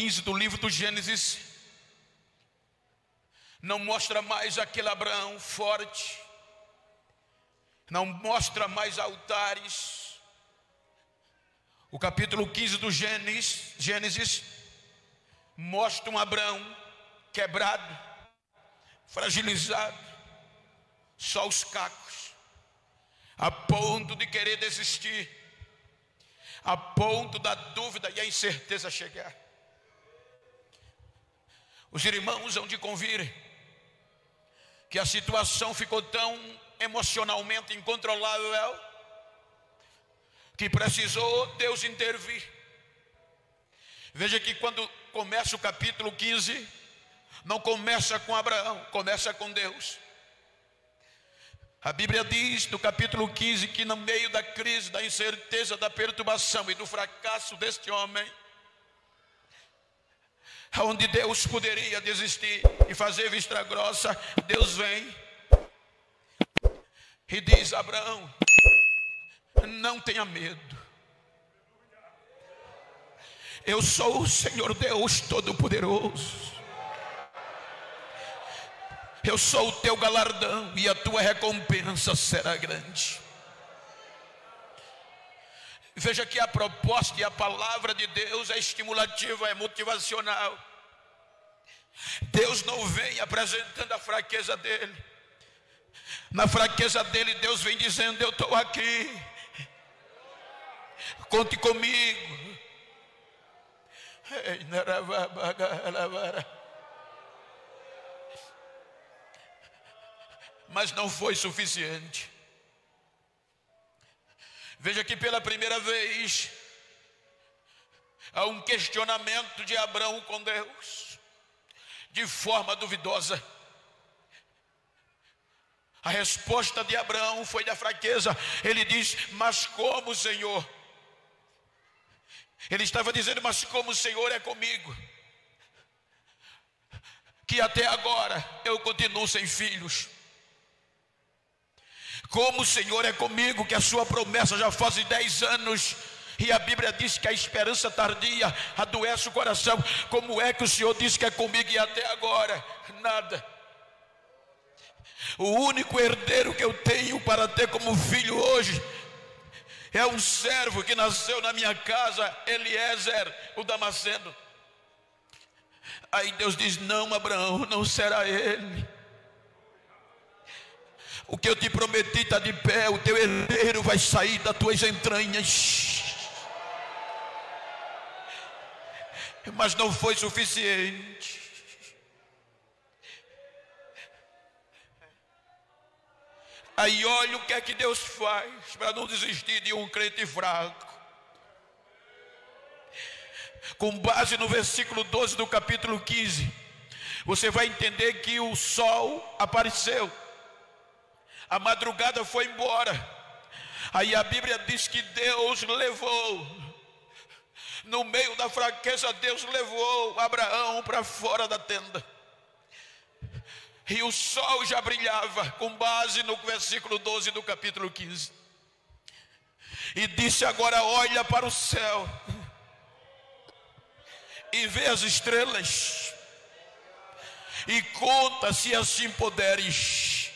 15 do livro do Gênesis não mostra mais aquele Abraão forte, não mostra mais altares. O capítulo 15 do Gênesis mostra um Abraão quebrado, fragilizado, só os cacos, a ponto de querer desistir, a ponto da dúvida e a incerteza chegar. Os irmãos hão de convir que a situação ficou tão emocionalmente incontrolável que precisou Deus intervir. Veja que quando começa o capítulo 15, não começa com Abraão, começa com Deus. A Bíblia diz no capítulo 15 que no meio da crise, da incerteza, da perturbação e do fracasso deste homem, onde Deus poderia desistir e fazer vista grossa, Deus vem e diz: Abraão, não tenha medo, eu sou o Senhor Deus Todo-Poderoso, eu sou o teu galardão e a tua recompensa será grande. Veja que a proposta e a palavra de Deus é estimulativa, é motivacional. Deus não vem apresentando a fraqueza dele. Na fraqueza dele, Deus vem dizendo: eu estou aqui, conte comigo. Mas não foi suficiente. Veja que pela primeira vez há um questionamento de Abraão com Deus, de forma duvidosa. A resposta de Abraão foi da fraqueza. Ele diz: mas como, Senhor? Ele estava dizendo: mas como o Senhor é comigo, que até agora eu continuo sem filhos. Como o Senhor é comigo, que a sua promessa já faz 10 anos, e a Bíblia diz que a esperança tardia adoece o coração. Como é que o Senhor disse que é comigo e até agora nada? O único herdeiro que eu tenho para ter como filho hoje é um servo que nasceu na minha casa, Eliezer, o Damasceno. Aí Deus diz: não, Abraão, não será ele. O que eu te prometi está de pé, o teu herdeiro vai sair das tuas entranhas. Mas não foi suficiente. Aí olha o que é que Deus faz para não desistir de um crente fraco. Com base no versículo 12 do capítulo 15, você vai entender que o sol apareceu, a madrugada foi embora. Aí a Bíblia diz que Deus levou, no meio da fraqueza, Deus levou Abraão para fora da tenda. E o sol já brilhava, com base no versículo 12 do capítulo 15. E disse: agora olha para o céu e vê as estrelas, e conta, se assim puderes.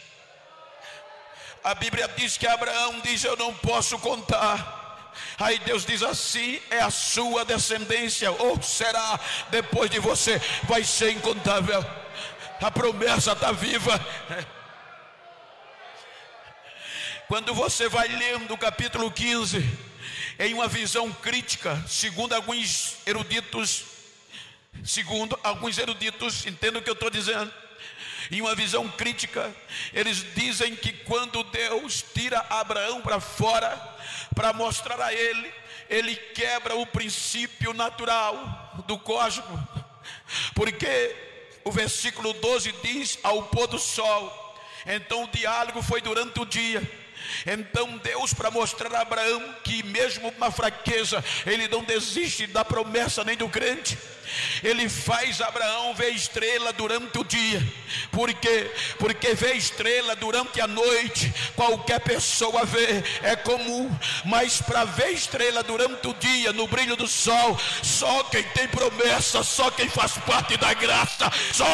A Bíblia diz que Abraão diz: eu não posso contar. Aí Deus diz: assim é a sua descendência, ou será depois de você, vai ser incontável. A promessa está viva. Quando você vai lendo o capítulo 15, em uma visão crítica, segundo alguns eruditos, entenda o que eu estou dizendo. Em uma visão crítica, eles dizem que quando Deus tira Abraão para fora, para mostrar a ele quebra o princípio natural do cosmos. Porque o versículo 12 diz: ao pôr do sol. Então o diálogo foi durante o dia. Então Deus, para mostrar a Abraão que mesmo na fraqueza ele não desiste da promessa nem do crente, ele faz Abraão ver estrela durante o dia. Por quê? Porque ver estrela durante a noite qualquer pessoa vê, é comum, mas para ver estrela durante o dia, no brilho do sol, só quem tem promessa, só quem faz parte da graça, só...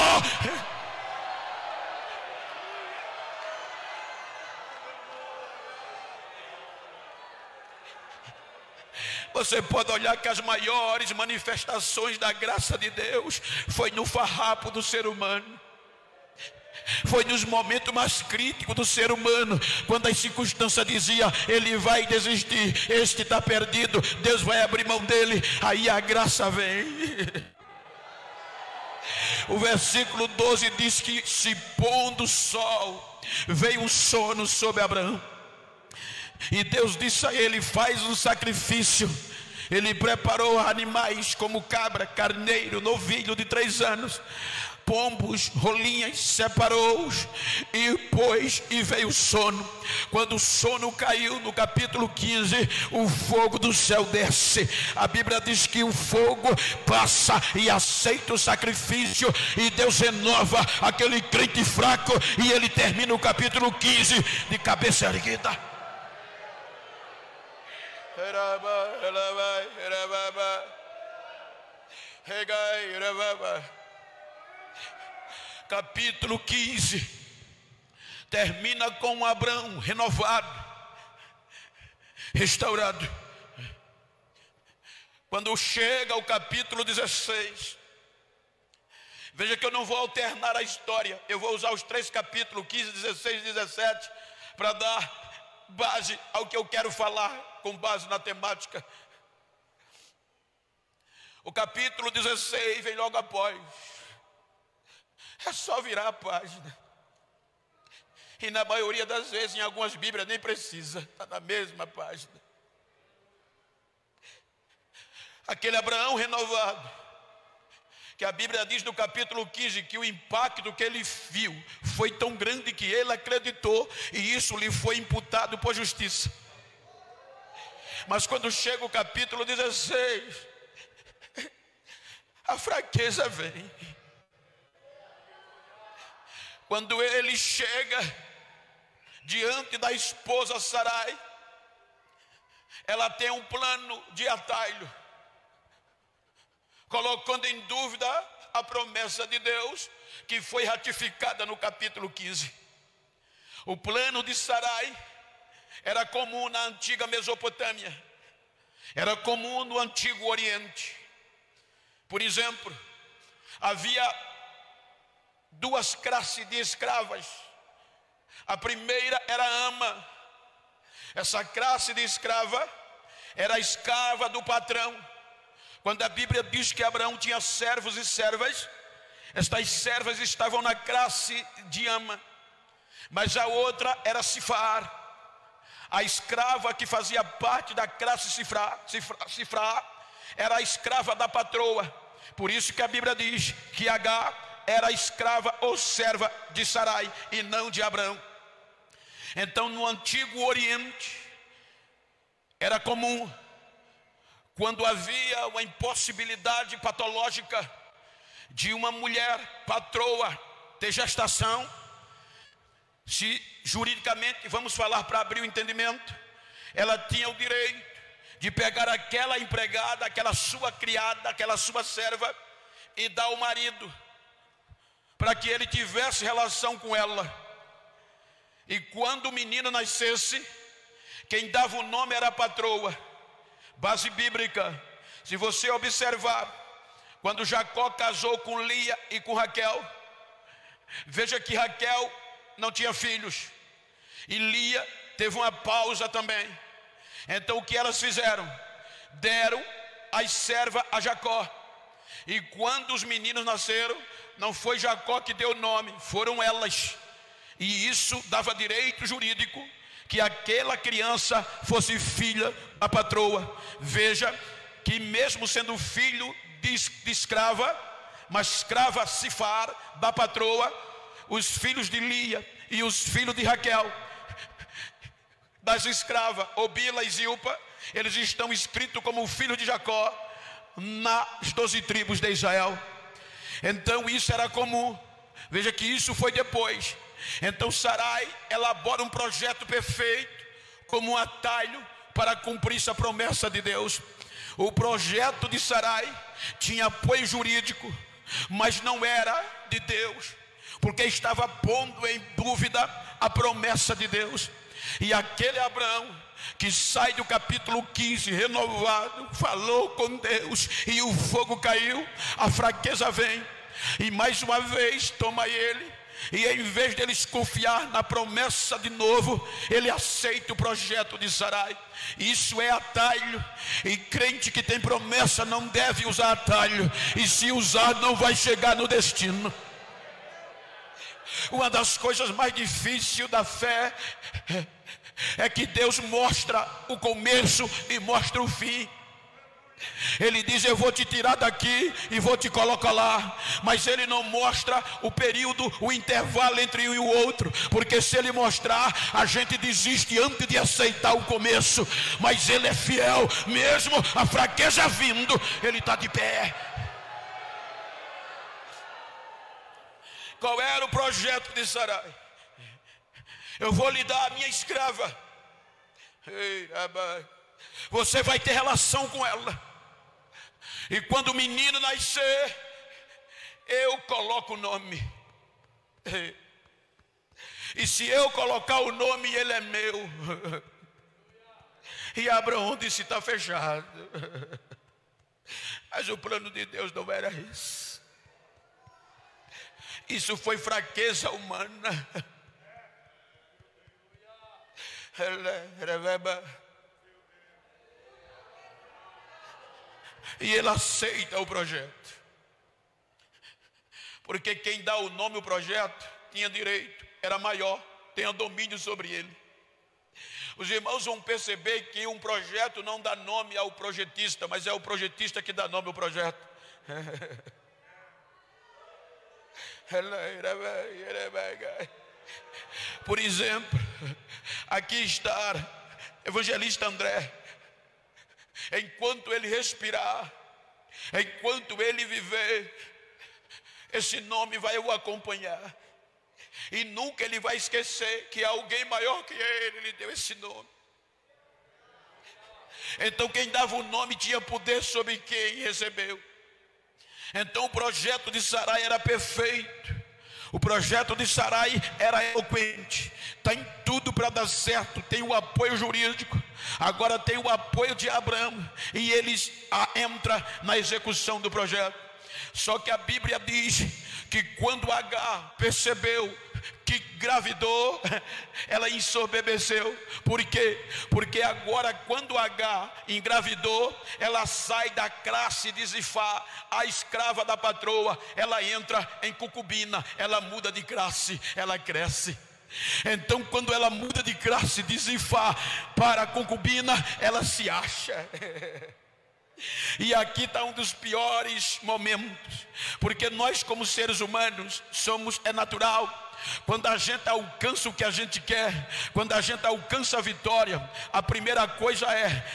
Você pode olhar que as maiores manifestações da graça de Deus foi no farrapo do ser humano, foi nos momentos mais críticos do ser humano, quando as circunstâncias diziam: ele vai desistir, este está perdido, Deus vai abrir mão dele, aí a graça vem. O versículo 12 diz que se pondo o sol, veio um sono sobre Abraão, e Deus disse a ele: faz um sacrifício. Ele preparou animais como cabra, carneiro, novilho de 3 anos, pombos, rolinhas, separou-os e pôs, e veio o sono. Quando o sono caiu, no capítulo 15, o fogo do céu desce. A Bíblia diz que o fogo passa e aceita o sacrifício, e Deus renova aquele crente fraco, e ele termina o capítulo 15 de cabeça erguida. Capítulo 15 termina com Abraão renovado, restaurado. Quando chega ao capítulo 16, veja que eu não vou alternar a história, eu vou usar os 3 capítulos, 15, 16 e 17, para dar base ao que eu quero falar, com base na temática. O capítulo 16 vem logo após. É só virar a página, e na maioria das vezes, em algumas Bíblias nem precisa, está na mesma página. Aquele Abraão renovado, que a Bíblia diz no capítulo 15 que o impacto que ele viu foi tão grande que ele acreditou, e isso lhe foi imputado por justiça. Mas quando chega o capítulo 16, a fraqueza vem. Quando ele chega diante da esposa Sarai, ela tem um plano de atalho, colocando em dúvida a promessa de Deus, que foi ratificada no capítulo 15. O plano de Sarai era comum na antiga Mesopotâmia, era comum no Antigo Oriente. Por exemplo, havia 2 classes de escravas. A primeira era a ama. Essa classe de escrava era a escrava do patrão. Quando a Bíblia diz que Abraão tinha servos e servas, estas servas estavam na classe de ama. Mas a outra era Cifar, a escrava que fazia parte da classe Cifra era a escrava da patroa. Por isso que a Bíblia diz que Agar era escrava ou serva de Sarai e não de Abraão. Então, no Antigo Oriente, era comum, quando havia uma impossibilidade patológica de uma mulher patroa ter gestação, se juridicamente, vamos falar para abrir o entendimento, ela tinha o direito de pegar aquela empregada, aquela sua criada, aquela sua serva, e dar ao marido, para que ele tivesse relação com ela. E quando o menino nascesse, quem dava o nome era a patroa. Base bíblica, se você observar, quando Jacó casou com Lia e com Raquel, veja que Raquel não tinha filhos, e Lia teve uma pausa também. Então o que elas fizeram? Deram as servas a Jacó. E quando os meninos nasceram, não foi Jacó que deu o nome, foram elas. E isso dava direito jurídico que aquela criança fosse filha da patroa. Veja que mesmo sendo filho de escrava, mas escrava Cifar da patroa, os filhos de Lia e os filhos de Raquel das escravas, Bila e Zilpa, eles estão escritos como filhos de Jacó nas 12 tribos de Israel. Então isso era comum. Veja que isso foi depois. Então Sarai elabora um projeto perfeito como um atalho para cumprir essa promessa de Deus. O projeto de Sarai tinha apoio jurídico, mas não era de Deus, porque estava pondo em dúvida a promessa de Deus. E aquele Abraão que sai do capítulo 15 renovado, falou com Deus e o fogo caiu, a fraqueza vem e mais uma vez toma ele, e em vez dele confiar na promessa de novo, ele aceita o projeto de Sarai. Isso é atalho, e crente que tem promessa não deve usar atalho, e se usar não vai chegar no destino. Uma das coisas mais difíceis da fé é que Deus mostra o começo e mostra o fim. Ele diz: eu vou te tirar daqui e vou te colocar lá. Mas ele não mostra o período, o intervalo entre um e o outro, porque se ele mostrar, a gente desiste antes de aceitar o começo. Mas ele é fiel, mesmo a fraqueza vindo, ele está de pé. Qual era o projeto de Sarai? Eu vou lhe dar a minha escrava. Ei, rapaz, você vai ter relação com ela. E quando o menino nascer, eu coloco o nome. E se eu colocar o nome, ele é meu. E Abraão disse: está fechado. Mas o plano de Deus não era isso. Isso foi fraqueza humana. E ele aceita o projeto, porque quem dá o nome ao projeto tinha direito, era maior, tinha domínio sobre ele. Os irmãos vão perceber que um projeto não dá nome ao projetista, mas é o projetista que dá nome ao projeto. Por exemplo, aqui está evangelista André. Enquanto ele respirar, enquanto ele viver, esse nome vai o acompanhar. E nunca ele vai esquecer que alguém maior que ele lhe deu esse nome. Então quem dava o nome tinha poder sobre quem recebeu. Então o projeto de Sarai era perfeito. O projeto de Sarai era eloquente. Tem tudo para dar certo. Tem o apoio jurídico. Agora tem o apoio de Abraão. E eles entram na execução do projeto. Só que a Bíblia diz que quando Agar percebeu que engravidou, ela ensoberbeceu. Por quê? Porque agora quando Agar engravidou, ela sai da classe de Zifá, a escrava da patroa, ela entra em concubina, ela muda de classe, ela cresce. Então quando ela muda de classe de Zifá para a concubina, ela se acha. E aqui está um dos piores momentos, porque nós como seres humanos é natural. Quando a gente alcança o que a gente quer, quando a gente alcança a vitória, a primeira coisa é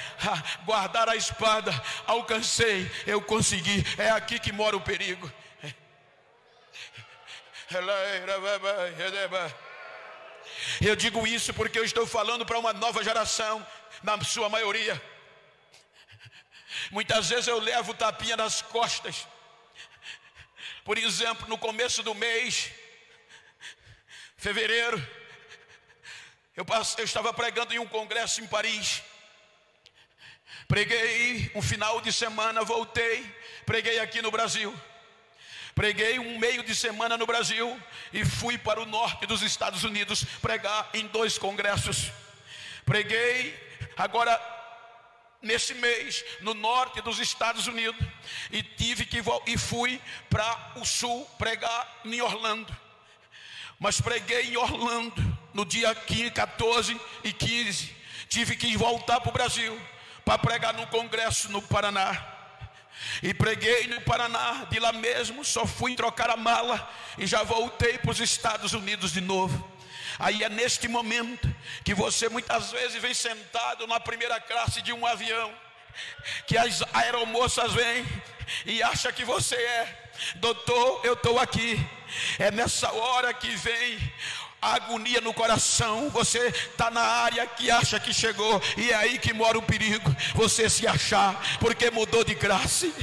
guardar a espada. Alcancei, eu consegui. É aqui que mora o perigo. Eu digo isso porque eu estou falando para uma nova geração, na sua maioria. Muitas vezes eu levo tapinha nas costas. Por exemplo, no começo do mês, fevereiro, eu estava pregando em um congresso em Paris. Preguei um final de semana, voltei, preguei aqui no Brasil. Preguei um meio de semana no Brasil e fui para o norte dos Estados Unidos pregar em 2 congressos. Preguei agora nesse mês no norte dos Estados Unidos e fui para o sul pregar em Orlando. Mas preguei em Orlando no dia 14 e 15. Tive que voltar para o Brasil para pregar no congresso no Paraná. E preguei no Paraná, de lá mesmo só fui trocar a mala e já voltei para os Estados Unidos de novo. Aí é neste momento que você muitas vezes vem sentado na primeira classe de um avião, que as aeromoças vêm e acham que você é: doutor, eu estou aqui. É nessa hora que vem a agonia no coração. Você está na área que acha que chegou, e é aí que mora o perigo, você se achar, porque mudou de classe.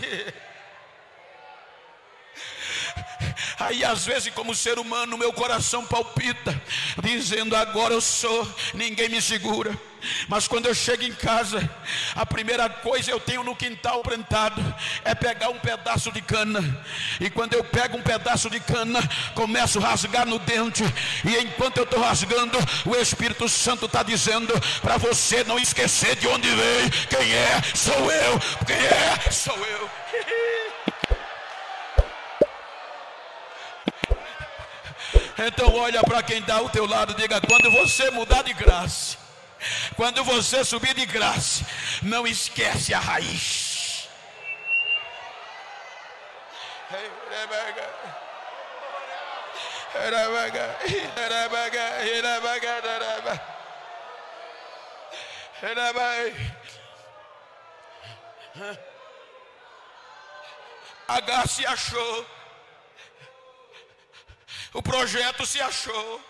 Aí às vezes, como ser humano, meu coração palpita, dizendo: agora eu sou, ninguém me segura. Mas quando eu chego em casa, a primeira coisa eu tenho no quintal plantado é pegar um pedaço de cana. E quando eu pego um pedaço de cana, começo a rasgar no dente. E enquanto eu estou rasgando, o Espírito Santo está dizendo para você não esquecer de onde veio. Quem é? Sou eu. Quem é? Sou eu. Então olha para quem está ao teu lado, diga: quando você mudar de graça, quando você subir de graça, não esquece a raiz. H se achou, o projeto se achou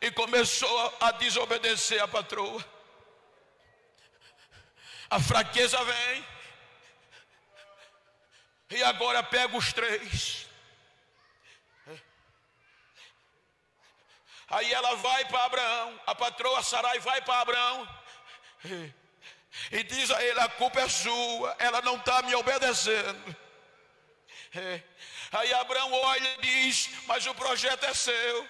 e começou a desobedecer a patroa. A fraqueza vem e agora pega os três. Aí ela vai para Abraão, a patroa Sarai vai para Abraão e diz a ele: a culpa é sua, ela não está me obedecendo. Aí Abraão olha e diz: mas o projeto é seu.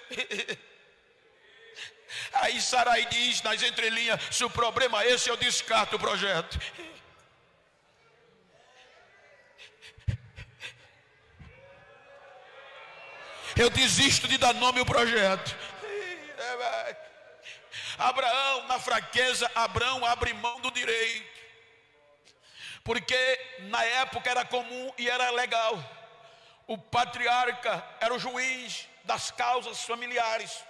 Aí Sarai diz nas entrelinhas: se o problema é esse, eu descarto o projeto. Eu desisto de dar nome ao projeto. Abraão, na fraqueza, Abraão abre mão do direito, porque na época era comum e era legal. O patriarca era o juiz das causas familiares.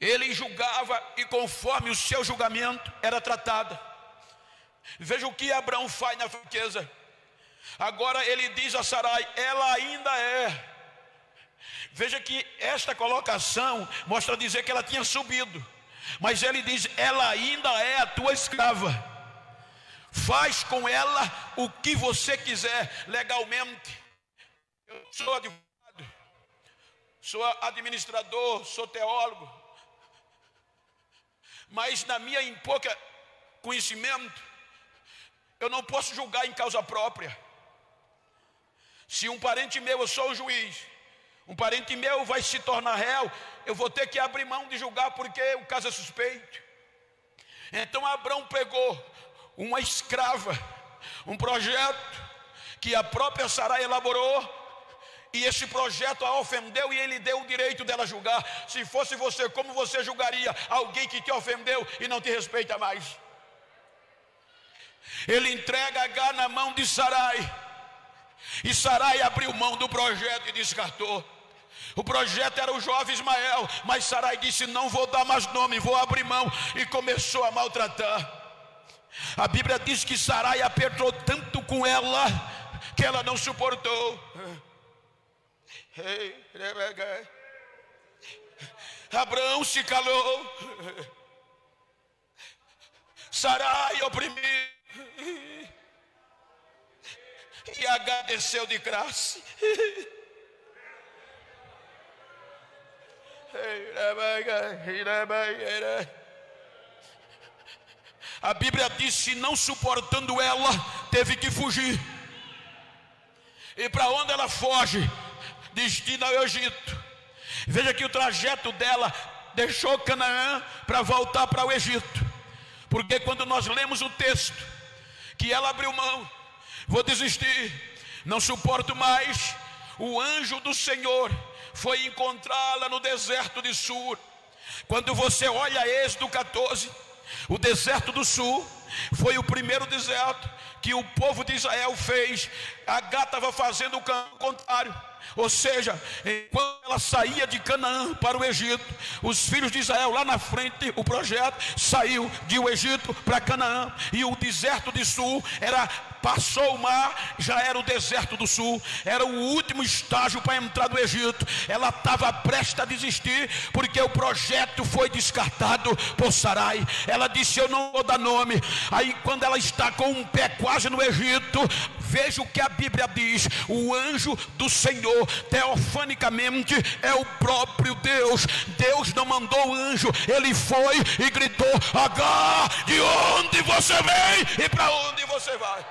Ele julgava e conforme o seu julgamento era tratado. Veja o que Abraão faz na fraqueza. Agora ele diz a Sarai: ela ainda é. Veja que esta colocação mostra dizer que ela tinha subido, mas ele diz: ela ainda é a tua escrava. Faz com ela o que você quiser legalmente. Eu sou advogado, sou administrador, sou teólogo, mas na minha pouca conhecimento, eu não posso julgar em causa própria. Se um parente meu, eu sou o juiz, um parente meu vai se tornar réu, eu vou ter que abrir mão de julgar porque o caso é suspeito. Então Abraão pegou uma escrava, um projeto que a própria Sarai elaborou, e esse projeto a ofendeu e ele deu o direito dela julgar. Se fosse você, como você julgaria alguém que te ofendeu e não te respeita mais? Ele entrega Agar na mão de Sarai, e Sarai abriu mão do projeto e descartou. O projeto era o jovem Ismael, mas Sarai disse: não vou dar mais nome, vou abrir mão, e começou a maltratar. A Bíblia diz que Sarai apertou tanto com ela que ela não suportou. Abraão se calou, Sarai oprimiu, e Agar desceu de graça. A Bíblia diz que não suportando ela, teve que fugir. E para onde ela foge? Destino ao Egito. Veja que o trajeto dela deixou Canaã para voltar para o Egito. Porque quando nós lemos o texto, que ela abriu mão: vou desistir, não suporto mais. O anjo do Senhor foi encontrá-la no deserto de Sur. Quando você olha Êxodo 14, o deserto do Sul foi o primeiro deserto que o povo de Israel fez. Agar estava fazendo o caminho contrário. Ou seja, quando ela saía de Canaã para o Egito, os filhos de Israel lá na frente, o projeto saiu do Egito para Canaã, e o deserto de sul passou o mar, já era o deserto do sul, era o último estágio para entrar no Egito. Ela estava prestes a desistir, porque o projeto foi descartado por Sarai. Ela disse: eu não vou dar nome. Aí quando ela está com um pé quase no Egito, veja o que a Bíblia diz: o anjo do Senhor, teofanicamente, é o próprio Deus. Deus não mandou o anjo, ele foi e gritou: Agar, de onde você vem e para onde você vai?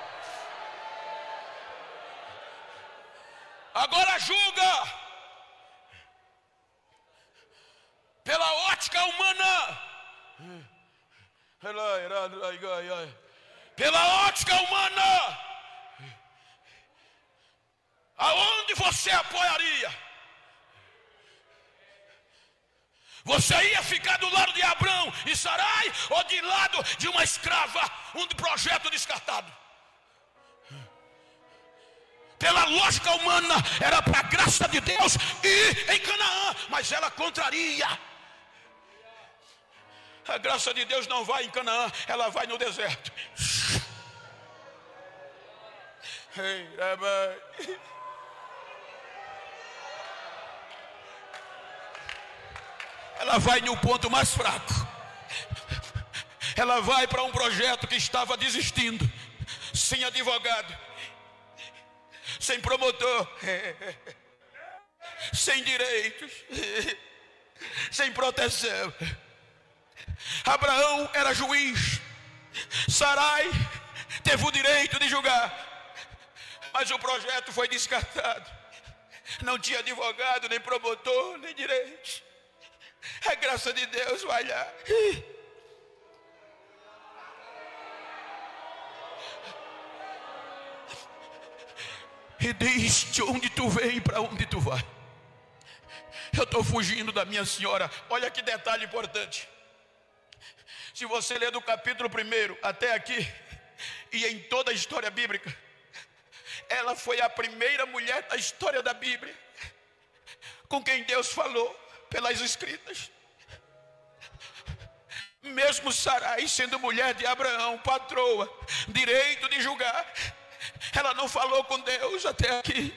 Agora julga pela ótica humana. Pela ótica humana, aonde você apoiaria? Você ia ficar do lado de Abrão e Sarai, ou de lado de uma escrava, um projeto descartado? Pela lógica humana, era para a graça de Deus ir em Canaã, mas ela contraria. A graça de Deus não vai em Canaã, ela vai no deserto. Ela vai no ponto mais fraco. Ela vai para um projeto que estava desistindo, sem advogado, sem promotor, sem direitos, sem proteção. Abraão era juiz, Sarai teve o direito de julgar, mas o projeto foi descartado. Não tinha advogado, nem promotor, nem direitos. A graça de Deus vai lá. E diz: de onde tu vem, para onde tu vai? Eu estou fugindo da minha senhora. Olha que detalhe importante. Se você ler do capítulo 1 até aqui, e em toda a história bíblica, ela foi a primeira mulher da história da Bíblia com quem Deus falou pelas escritas. Mesmo Sarai sendo mulher de Abraão, patroa, direito de julgar, ela não falou com Deus até aqui.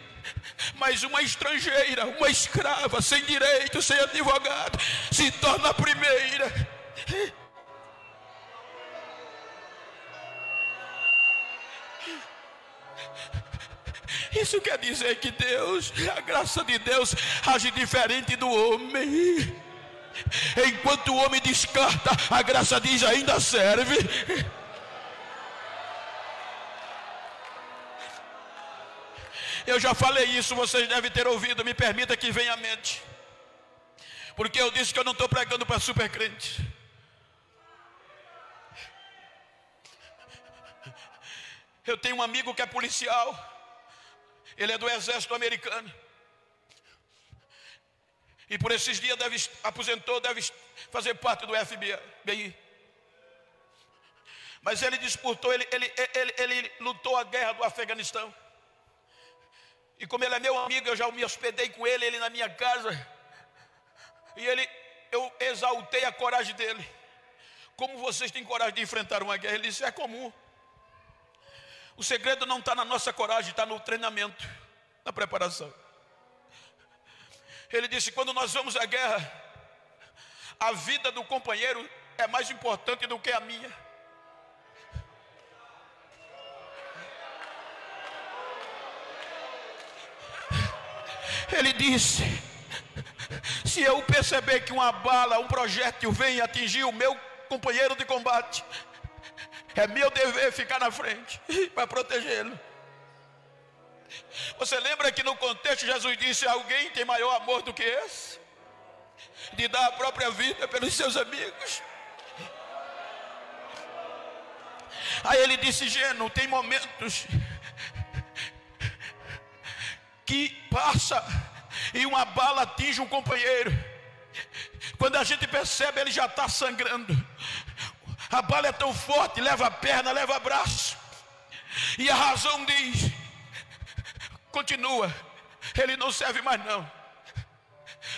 Mas uma estrangeira, uma escrava, sem direito, sem advogado, se torna a primeira. Isso quer dizer que Deus, a graça de Deus, age diferente do homem. Enquanto o homem descarta, a graça diz: ainda serve. Eu já falei isso, vocês devem ter ouvido, me permita que venha à mente, porque eu disse que eu não estou pregando para super crente. Eu tenho um amigo que é policial, ele é do exército americano, e por esses dias aposentou, deve fazer parte do FBI. Mas ele disputou, ele lutou a guerra do Afeganistão. E como ele é meu amigo, eu já me hospedei com ele na minha casa. E eu exaltei a coragem dele. Como vocês têm coragem de enfrentar uma guerra? Ele disse: é comum. O segredo não está na nossa coragem, está no treinamento, na preparação. Ele disse: quando nós vamos à guerra, a vida do companheiro é mais importante do que a minha. Ele disse: se eu perceber que uma bala, um projétil vem atingir o meu companheiro de combate, é meu dever ficar na frente para protegê-lo. Você lembra que no contexto Jesus disse: alguém tem maior amor do que esse? De dar a própria vida pelos seus amigos. Aí ele disse: Geno, tem momentos que passa e uma bala atinge um companheiro. Quando a gente percebe, ele já está sangrando. A bala é tão forte, leva a perna, leva o braço. E a razão diz: continua, ele não serve mais não.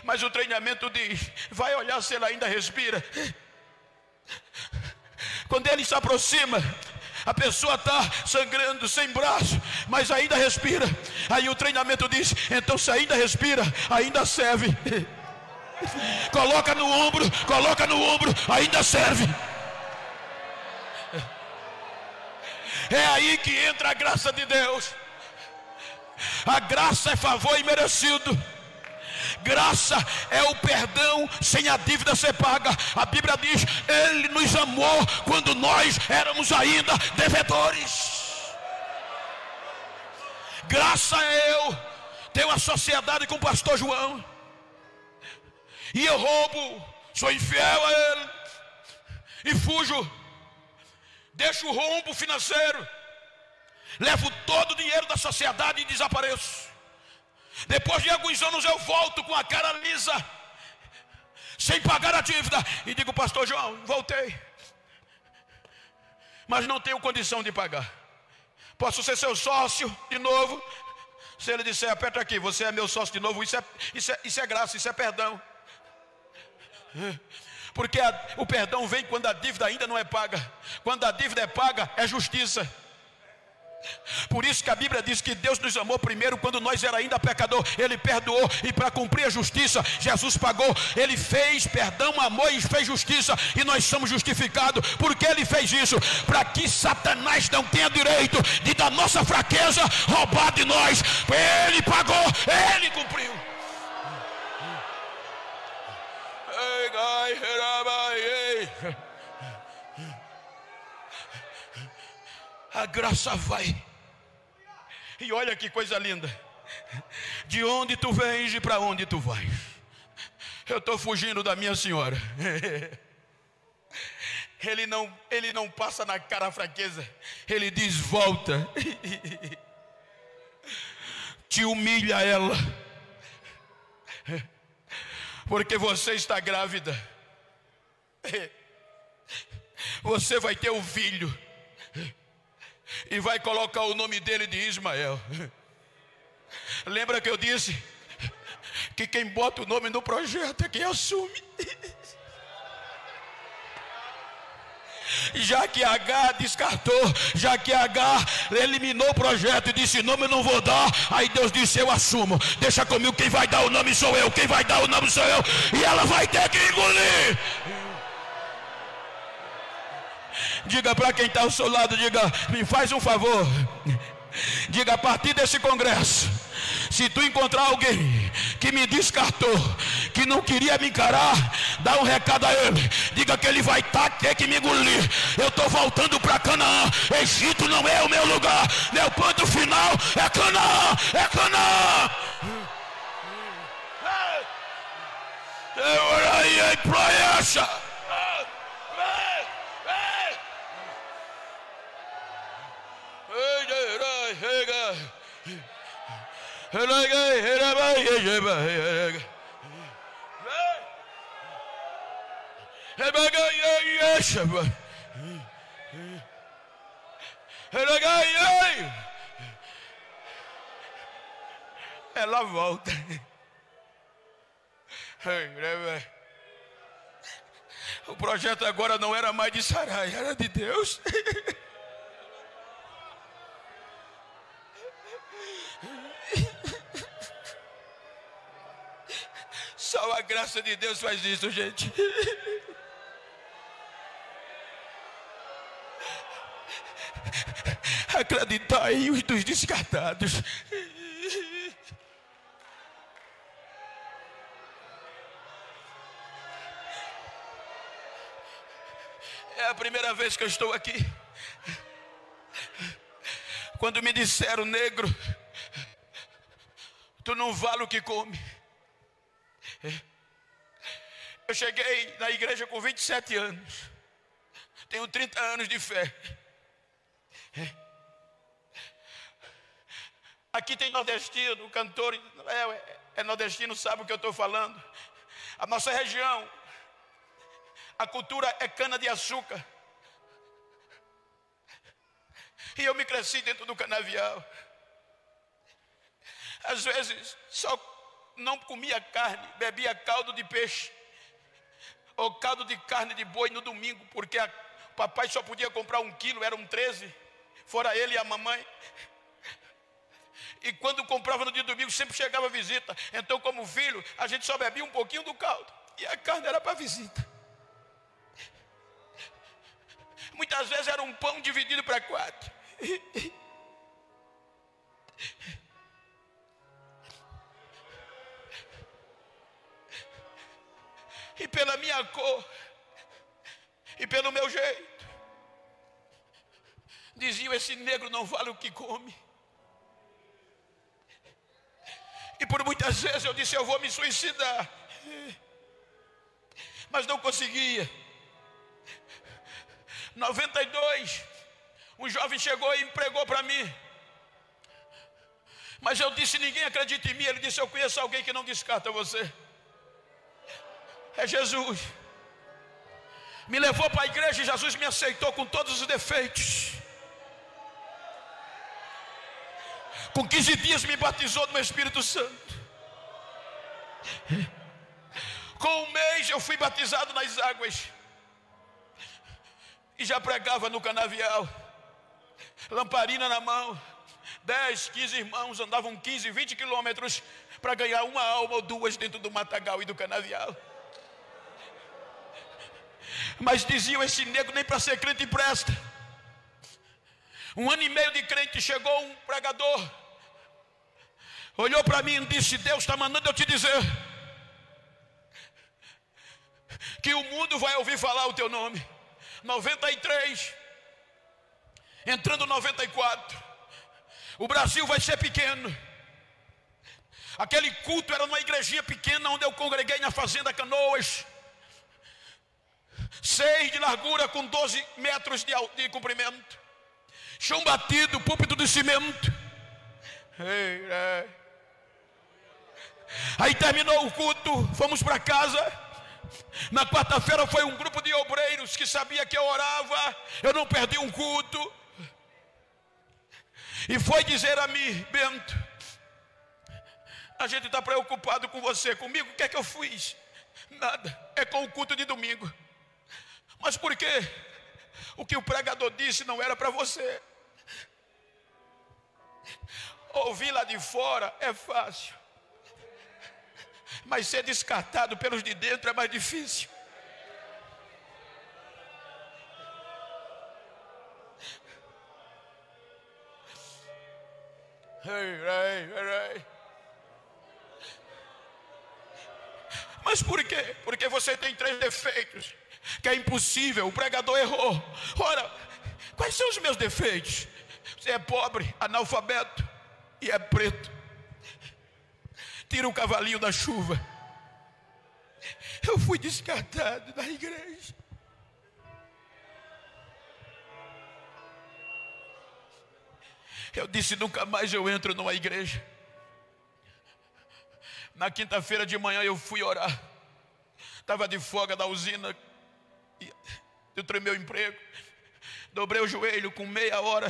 Mas o treinamento diz: vai olhar se ele ainda respira. Quando ele se aproxima, a pessoa está sangrando, sem braço, mas ainda respira. Aí o treinamento diz: então se ainda respira, ainda serve. Coloca no ombro, ainda serve. É aí que entra a graça de Deus. A graça é favor imerecido. Graça é o perdão sem a dívida ser paga. A Bíblia diz: Ele nos amou quando nós éramos ainda devedores. Graça é eu ter uma sociedade com o pastor João, e eu roubo, sou infiel a ele, e fujo, deixo o rombo financeiro, levo todo o dinheiro da sociedade e desapareço. Depois de alguns anos eu volto com a cara lisa, sem pagar a dívida, e digo: pastor João, voltei, mas não tenho condição de pagar. Posso ser seu sócio de novo? Se ele disser: aperta aqui, você é meu sócio de novo, isso é graça, isso é perdão. Porque o perdão vem quando a dívida ainda não é paga. Quando a dívida é paga, é justiça. Por isso que a Bíblia diz que Deus nos amou primeiro quando nós era ainda pecador. Ele perdoou, e para cumprir a justiça, Jesus pagou. Ele fez perdão, amor e fez justiça, e nós somos justificados. Por que ele fez isso? Para que Satanás não tenha direito de, da nossa fraqueza, roubar de nós. Ele pagou, ele cumpriu. A graça vai. E olha que coisa linda. De onde tu vens e para onde tu vais? Eu estou fugindo da minha senhora. Ele não passa na cara a fraqueza. Ele diz: volta. Te humilha ela, porque você está grávida. Você vai ter um filho, e vai colocar o nome dele de Ismael. Lembra que eu disse que quem bota o nome no projeto é quem assume. Já que H descartou, já que H eliminou o projeto e disse: nome eu não vou dar, aí Deus disse: eu assumo. Deixa comigo, quem vai dar o nome sou eu, quem vai dar o nome sou eu, e ela vai ter que engolir. Diga para quem está ao seu lado, diga: me faz um favor. Diga: a partir desse congresso, se tu encontrar alguém que me descartou, que não queria me encarar, dá um recado a ele. Diga que ele vai ter que me engolir. Eu estou voltando para Canaã. Egito não é o meu lugar. Meu ponto final é Canaã. É Canaã. Eu aí para essa. Ela volta. O projeto agora não era mais de Sarai, era de Deus. Só a graça de Deus faz isso, gente. Acreditar em os dos descartados. É a primeira vez que eu estou aqui. Quando me disseram: negro, tu não vale o que come. Eu cheguei na igreja com 27 anos. Tenho 30 anos de fé. Aqui tem nordestino, o cantor é nordestino, sabe o que eu estou falando. A nossa região, a cultura é cana de açúcar. E eu me cresci dentro do canavial. Às vezes só não comia carne, bebia caldo de peixe ou caldo de carne de boi no domingo, porque o papai só podia comprar 1 quilo, eram 13, fora ele e a mamãe. E quando comprava no dia do domingo, sempre chegava visita. Então, como filho, a gente só bebia um pouquinho do caldo, e a carne era para visita. Muitas vezes era um pão dividido para 4. E pela minha cor, e pelo meu jeito, diziam: esse negro não vale o que come. E por muitas vezes eu disse: eu vou me suicidar, mas não conseguia. 92, um jovem chegou e pregou para mim, mas eu disse: ninguém acredita em mim. Ele disse: eu conheço alguém que não descarta você. É Jesus. Me levou para a igreja e Jesus me aceitou com todos os defeitos. Com 15 dias me batizou no Espírito Santo. Com 1 mês eu fui batizado nas águas. E já pregava no canavial, lamparina na mão. 10, 15 irmãos andavam 15, 20 quilômetros para ganhar 1 alma ou 2 dentro do matagal e do canavial. Mas diziam: esse negro nem para ser crente presta. 1 ano e meio de crente, chegou um pregador, olhou para mim e disse: Deus está mandando eu te dizer que o mundo vai ouvir falar o teu nome. 93, entrando 94, o Brasil vai ser pequeno. Aquele culto era numa igrejinha pequena onde eu congreguei na Fazenda Canoas, 6 de largura com 12 metros de comprimento, chão batido, púlpito de cimento. Aí terminou o culto, fomos para casa. Na quarta-feira foi um grupo de obreiros que sabia que eu orava, eu não perdi um culto, e foi dizer a mim: Bento, a gente está preocupado com você. Comigo o que é que eu fiz? Nada, é com o culto de domingo. Mas por quê? O que o pregador disse não era para você. Ouvir lá de fora é fácil, mas ser descartado pelos de dentro é mais difícil. Mas por quê? Porque você tem 3 defeitos, que é impossível. O pregador errou. Ora, quais são os meus defeitos? Você é pobre, analfabeto e é preto. Tira o cavalinho da chuva. Eu fui descartado da igreja. Eu disse: nunca mais eu entro numa igreja. Na quinta-feira de manhã eu fui orar. Estava de folga da usina, eu tremei o emprego. Dobrei o joelho com meia hora.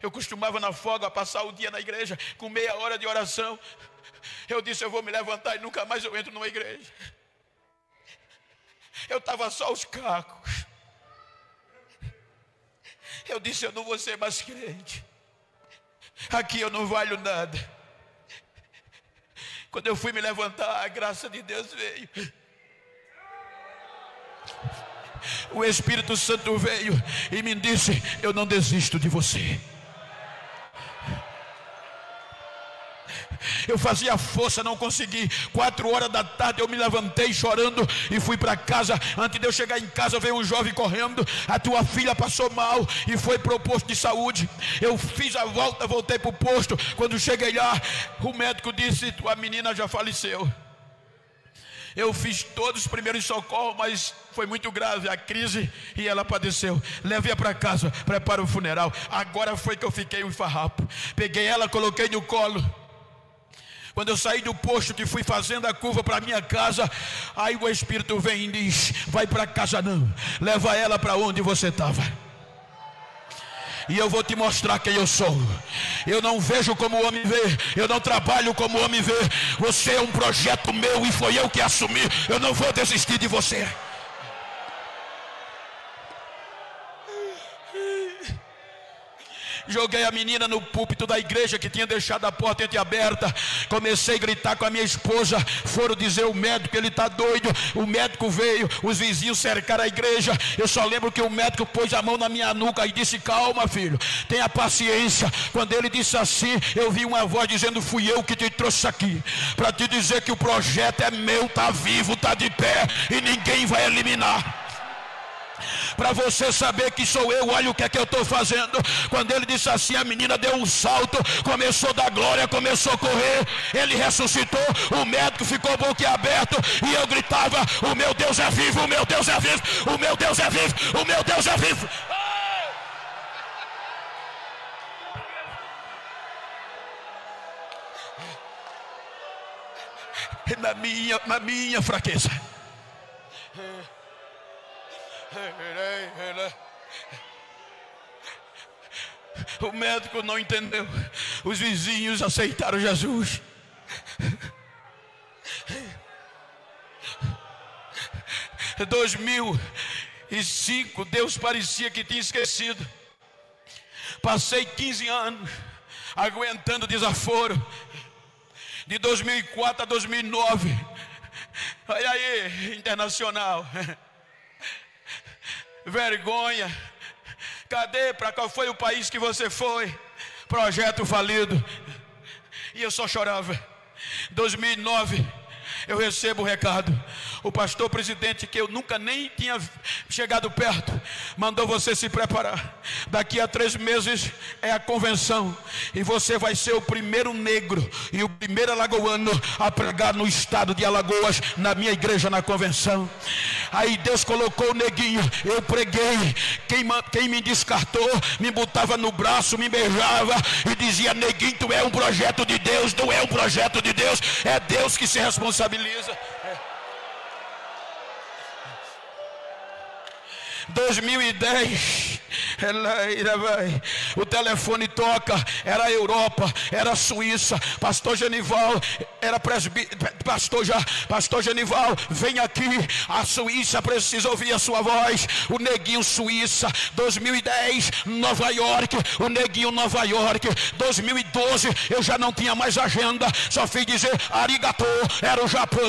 Eu costumava na folga passar o dia na igreja com meia hora de oração. Eu disse: eu vou me levantar e nunca mais eu entro numa igreja. Eu estava só os cacos. Eu disse: eu não vou ser mais crente. Aqui eu não valho nada. Quando eu fui me levantar, a graça de Deus veio. O Espírito Santo veio e me disse: eu não desisto de você. Eu fazia força, não consegui. 4 horas da tarde eu me levantei chorando e fui para casa. Antes de eu chegar em casa, veio um jovem correndo: a tua filha passou mal e foi para o posto de saúde. Eu fiz a volta, voltei para o posto. Quando cheguei lá, o médico disse: tua menina já faleceu. Eu fiz todos os primeiros socorros, mas foi muito grave a crise e ela padeceu. Levei-a para casa, prepara o funeral. Agora foi que eu fiquei um farrapo. Peguei ela, coloquei no colo. Quando eu saí do posto, que fui fazendo a curva para minha casa, aí o Espírito vem e diz: vai para casa não, leva ela para onde você estava. E eu vou te mostrar quem eu sou. Eu não vejo como o homem vê. Eu não trabalho como o homem vê. Você é um projeto meu e foi eu que assumi. Eu não vou desistir de você. Joguei a menina no púlpito da igreja que tinha deixado a porta entreaberta. Comecei a gritar com a minha esposa. Foram dizer ao médico, ele está doido. O médico veio, os vizinhos cercaram a igreja. Eu só lembro que o médico pôs a mão na minha nuca e disse: calma, filho, tenha paciência. Quando ele disse assim, eu vi uma voz dizendo: fui eu que te trouxe aqui para te dizer que o projeto é meu, está vivo, está de pé e ninguém vai eliminar. Para você saber que sou eu, olha o que é que eu estou fazendo. Quando ele disse assim, a menina deu um salto, começou a dar glória, começou a correr. Ele ressuscitou, o médico ficou boquiaberto e eu gritava: o meu Deus é vivo, o meu Deus é vivo, o meu Deus é vivo, o meu Deus é vivo. Na minha fraqueza. O médico não entendeu. Os vizinhos aceitaram Jesus. Em 2005, Deus parecia que tinha esquecido. Passei 15 anos aguentando desaforo. De 2004 a 2009. Olha aí, internacional. Vergonha. Cadê? Para qual foi o país que você foi? Projeto falido. E eu só chorava. 2009 eu recebo o recado. O pastor presidente, que eu nunca nem tinha chegado perto, mandou você se preparar. Daqui a 3 meses é a convenção. E você vai ser o primeiro negro e o primeiro alagoano a pregar no estado de Alagoas, na minha igreja, na convenção. Aí Deus colocou o neguinho, eu preguei. Quem me descartou, me botava no braço, me beijava e dizia: neguinho, tu é um projeto de Deus. Não é um projeto de Deus, é Deus que se responsabiliza. 2010, o telefone toca, era a Europa, era a Suíça. Pastor Genival, era Pastor Genival, vem aqui, a Suíça precisa ouvir a sua voz. O neguinho Suíça. 2010, Nova York, o neguinho Nova York. 2012, eu já não tinha mais agenda, só fiz dizer arigatô, era o Japão.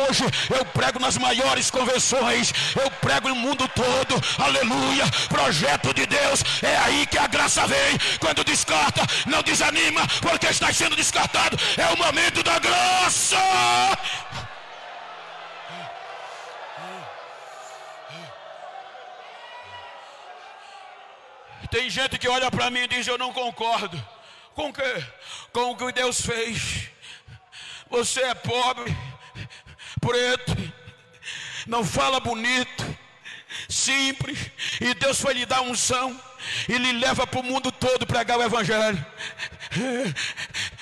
Hoje eu prego nas maiores convenções, eu prego no mundo todo. Aleluia, projeto de Deus. É aí que a graça vem. Quando descarta, não desanima, porque está sendo descartado. É o momento da graça. Tem gente que olha para mim e diz: eu não concordo. Com o quê? Com o que Deus fez. Você é pobre, preto, não fala bonito, simples, e Deus foi lhe dar unção e lhe leva para o mundo todo pregar o evangelho.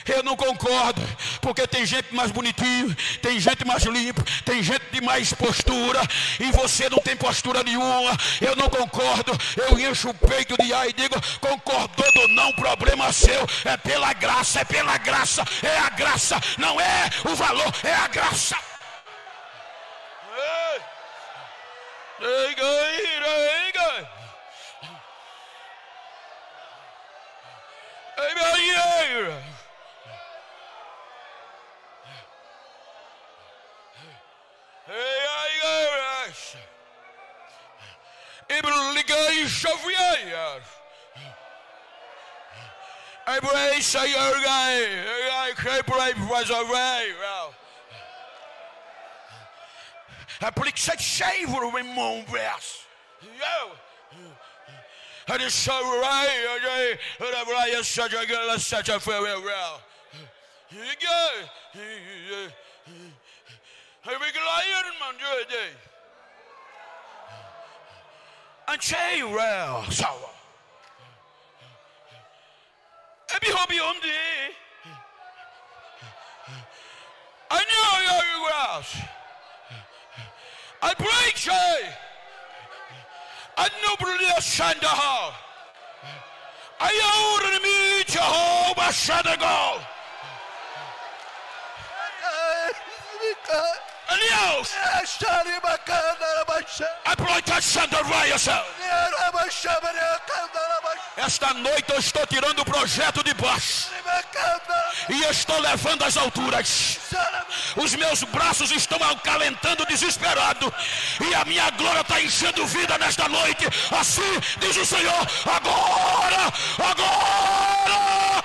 Eu não concordo, porque tem gente mais bonitinho, tem gente mais limpo, tem gente de mais postura, e você não tem postura nenhuma. Eu não concordo. Eu encho o peito de ar e digo: concordando ou não, problema seu. É pela graça, é pela graça, é a graça, não é o valor, é a graça. I break say, I know brother Shandaha. Aí a urna Jehová Shadagol. Elias, esta noite eu estou tirando o projeto de baixo e estou levando às alturas. Os meus braços estão acalentando desesperado e a minha glória está enchendo vida nesta noite. Assim diz o Senhor. Agora, agora.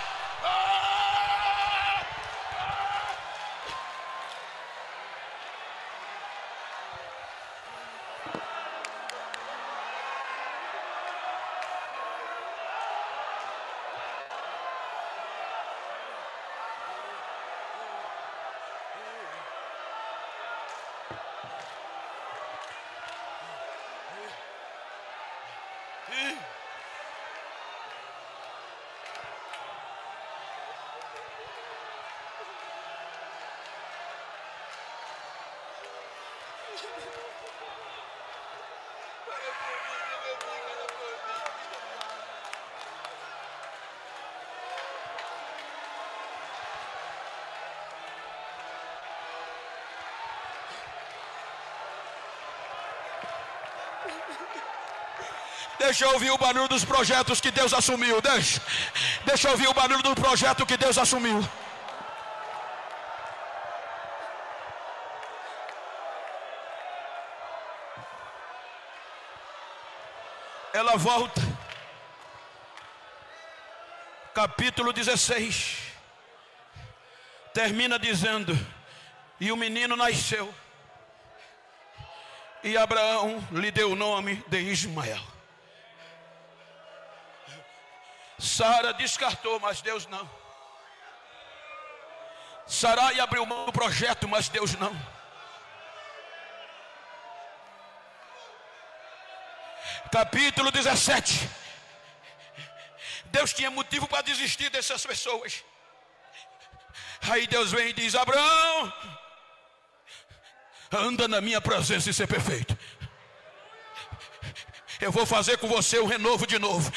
Deixa eu ouvir o barulho dos projetos que Deus assumiu. Deixa eu ouvir o barulho do projeto que Deus assumiu. Ela volta. Capítulo 16. Termina dizendo: e o menino nasceu, e Abraão lhe deu o nome de Ismael. Sara descartou, mas Deus não. Sarai abriu mão do projeto, mas Deus não. Capítulo 17. Deus tinha motivo para desistir dessas pessoas. Aí Deus vem e diz: Abraão, anda na minha presença e ser perfeito. Eu vou fazer com você um renovo de novo.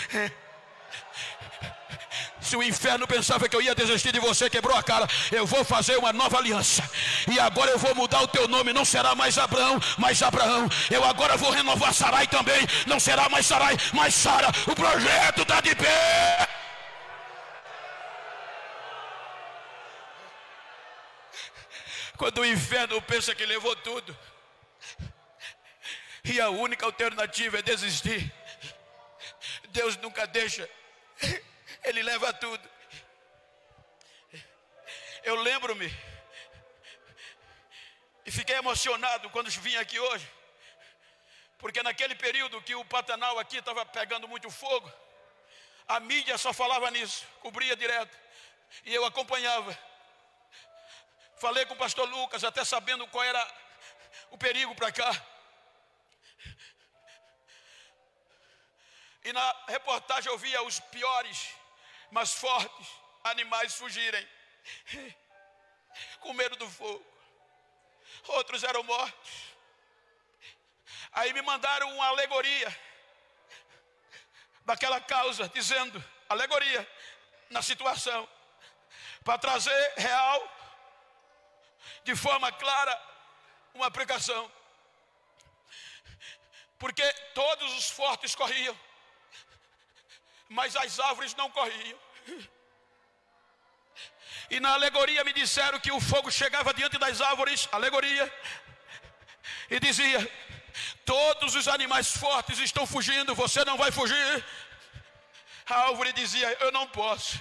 Se o inferno pensava que eu ia desistir de você, quebrou a cara. Eu vou fazer uma nova aliança. E agora eu vou mudar o teu nome. Não será mais Abraão, mas Abraão. Eu agora vou renovar Sarai também. Não será mais Sarai, mas Sara. O projeto está de pé. Quando o inferno pensa que levou tudo, e a única alternativa é desistir, Deus nunca deixa. Ele leva tudo. Eu lembro-me e fiquei emocionado quando vim aqui hoje, porque naquele período que o Pantanal aqui estava pegando muito fogo, a mídia só falava nisso, cobria direto, e eu acompanhava. Falei com o pastor Lucas, até sabendo qual era o perigo para cá. E na reportagem eu via os piores, mas fortes animais fugirem, com medo do fogo. Outros eram mortos. Aí me mandaram uma alegoria daquela causa, dizendo, alegoria na situação, para trazer real, de forma clara, uma aplicação. Porque todos os fortes corriam, mas as árvores não corriam. E na alegoria me disseram que o fogo chegava diante das árvores, alegoria, e dizia: todos os animais fortes estão fugindo, você não vai fugir. A árvore dizia: eu não posso.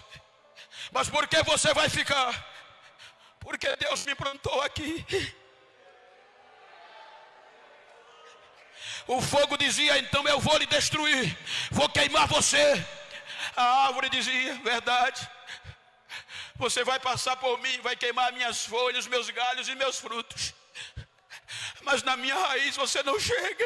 Mas por que você vai ficar? Porque Deus me plantou aqui. O fogo dizia: então eu vou lhe destruir, vou queimar você. A árvore dizia: verdade, você vai passar por mim, vai queimar minhas folhas, meus galhos e meus frutos, mas na minha raiz você não chega.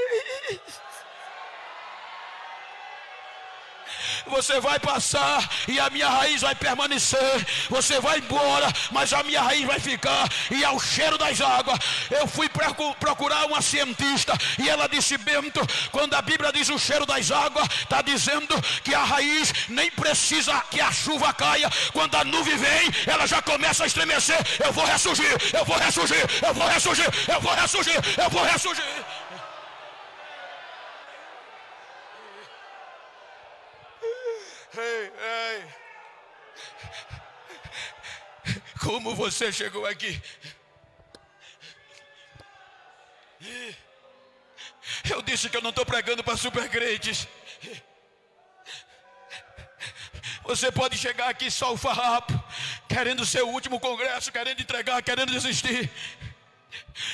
Você vai passar e a minha raiz vai permanecer. Você vai embora, mas a minha raiz vai ficar. E ao cheiro das águas. Eu fui procurar uma cientista e ela disse: Bento, quando a Bíblia diz o cheiro das águas, está dizendo que a raiz nem precisa que a chuva caia. Quando a nuvem vem, ela já começa a estremecer. Eu vou ressurgir, eu vou ressurgir, eu vou ressurgir, eu vou ressurgir, eu vou ressurgir. Ei. Como você chegou aqui? Eu disse que eu não estou pregando para super crentes. Você pode chegar aqui só o farrapo, querendo ser o último congresso, querendo entregar, querendo desistir.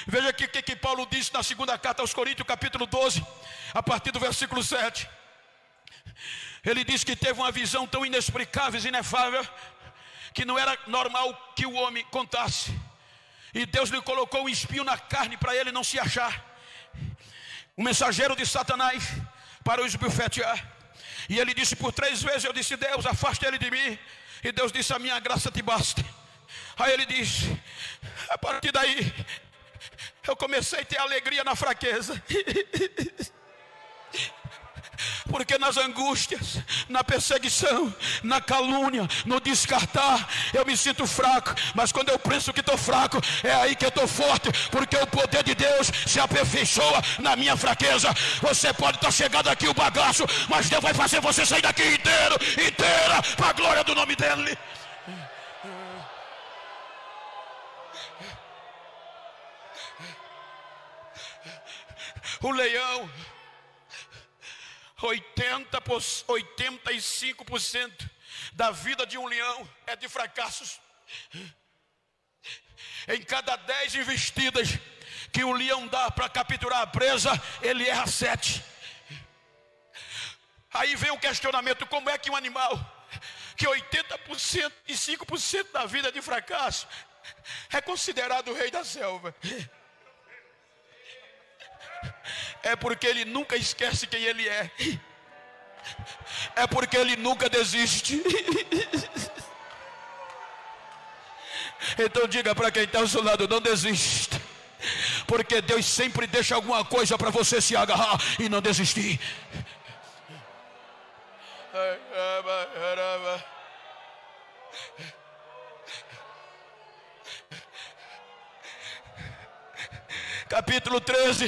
Veja aqui o que Paulo disse na segunda carta aos Coríntios, capítulo 12, a partir do versículo 7. Ele disse que teve uma visão tão inexplicável e inefável que não era normal que o homem contasse. E Deus lhe colocou um espinho na carne para ele não se achar. Um mensageiro de Satanás para o esbofetear. E ele disse por 3 vezes, eu disse: Deus, afaste ele de mim. E Deus disse: a minha graça te basta. Aí ele disse, a partir daí eu comecei a ter alegria na fraqueza. Porque nas angústias, na perseguição, na calúnia, no descartar, eu me sinto fraco. Mas quando eu penso que estou fraco, é aí que eu estou forte. Porque o poder de Deus se aperfeiçoa na minha fraqueza. Você pode estar chegado aqui o bagaço, mas Deus vai fazer você sair daqui inteira, para a glória do nome dEle. O leão, 85% da vida de um leão é de fracassos. Em cada 10 investidas que o leão dá para capturar a presa, ele erra 7. Aí vem o questionamento: como é que um animal que 80% e 5% da vida é de fracasso é considerado o rei da selva? É porque ele nunca esquece quem ele é. É porque ele nunca desiste. Então diga para quem está ao seu lado: não desista. Porque Deus sempre deixa alguma coisa para você se agarrar e não desistir. Capítulo 13,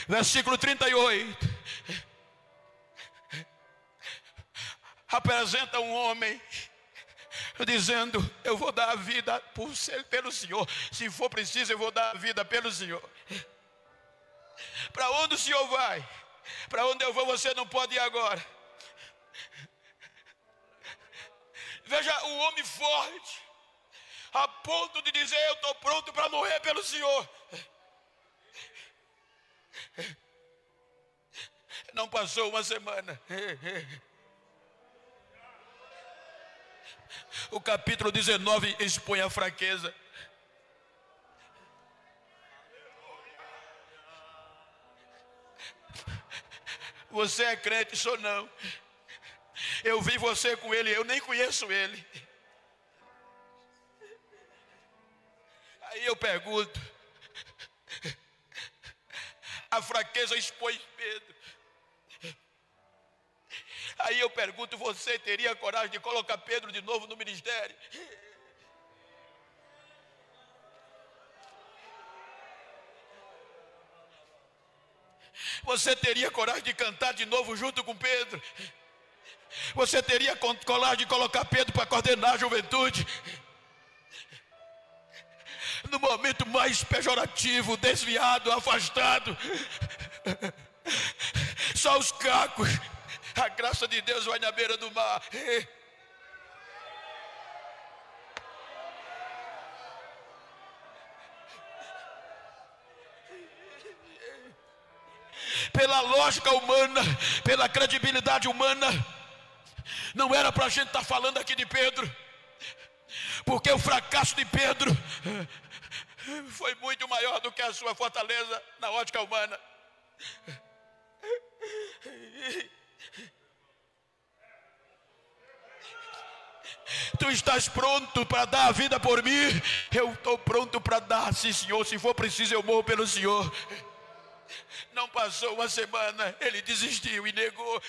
versículo 38. Apresenta um homem dizendo: eu vou dar a vida pelo Senhor. Se for preciso, eu vou dar a vida pelo Senhor. Para onde o Senhor vai? Para onde eu vou, você não pode ir agora. Veja o homem forte, a ponto de dizer: eu estou pronto para morrer pelo Senhor. Não passou uma semana, o capítulo 19 expõe a fraqueza. Você é crente, sou não. Eu vi você com ele, eu nem conheço ele. Aí eu pergunto: a fraqueza expõe Pedro. Aí eu pergunto: você teria coragem de colocar Pedro de novo no ministério? Você teria coragem de cantar de novo junto com Pedro? Você teria coragem de colocar Pedro para coordenar a juventude? No momento mais pejorativo, desviado, afastado, só os cacos. A graça de Deus vai na beira do mar. Pela lógica humana, pela credibilidade humana, não era para a gente estar falando aqui de Pedro, porque o fracasso de Pedro foi muito maior do que a sua fortaleza na ótica humana. Tu estás pronto para dar a vida por mim? Eu estou pronto para dar, sim, Senhor. Se for preciso, eu morro pelo Senhor. Não passou uma semana, ele desistiu e negou.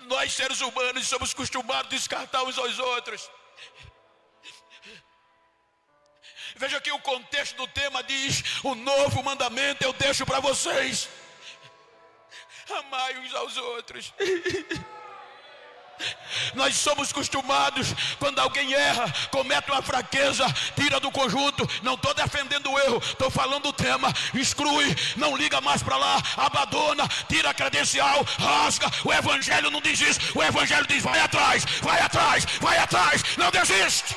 Nós, seres humanos, somos acostumados a descartar uns aos outros. Veja que o contexto do tema diz: o novo mandamento eu deixo para vocês: amai uns aos outros. Nós somos acostumados, quando alguém erra, comete uma fraqueza, tira do conjunto. Não estou defendendo o erro, estou falando o tema. Exclui, não liga mais para lá, abandona, tira a credencial, rasga. O evangelho não diz isso. O evangelho diz: vai atrás, vai atrás, vai atrás, não desiste.